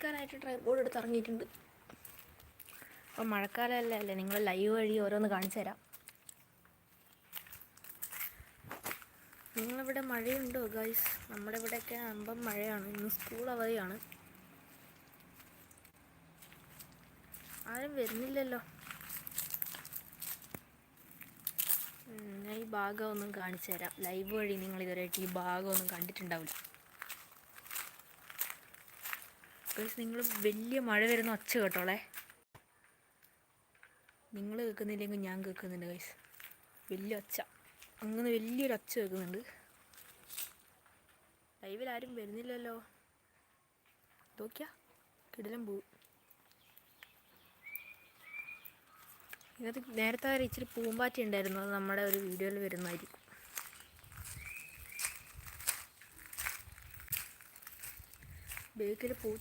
എടുക്കാനായിട്ട് ട്രൈപോഡ് എടുത്ത് ഇറങ്ങിയിട്ടുണ്ട്. അപ്പം മഴക്കാലമല്ലേ, നിങ്ങൾ ലൈവ് വഴി ഓരോന്ന് കാണിച്ചു തരാം. നിങ്ങളിവിടെ മഴയുണ്ടോ ഗൈസ്? നമ്മുടെ ഇവിടെയൊക്കെ അമ്പം മഴയാണ്. ഇന്ന് സ്കൂൾ അവധിയാണ്. ആരും വരുന്നില്ലല്ലോ. ഞാൻ ഈ ഭാഗമൊന്നും കാണിച്ചു തരാം. ലൈവ് വഴി നിങ്ങൾ ഇതുവരെയായിട്ട് ഈ ഭാഗമൊന്നും കണ്ടിട്ടുണ്ടാവില്ല ഗൈസ്. നിങ്ങൾ വലിയ മഴ വരുന്ന ഒച്ച കേട്ടോളേ. നിങ്ങൾ കേൾക്കുന്നില്ലെങ്കിൽ ഞാൻ കേൾക്കുന്നുണ്ട് ഗൈസ്. വലിയ ഒച്ച, അങ്ങനെ വലിയൊരു ഒച്ച കേൾക്കുന്നുണ്ട്. ലൈവിൽ ആരും വരുന്നില്ലല്ലോ. നോക്കിയാ കിടിലം പോവും. ഇതിനകത്ത് നേരത്തെ വരെ ഇച്ചിരി പൂമ്പാറ്റ ഉണ്ടായിരുന്നു. അത് നമ്മുടെ ഒരു വീഡിയോയിൽ വരുന്നതായിരിക്കും. ബേക്കിൽ പൂച്ച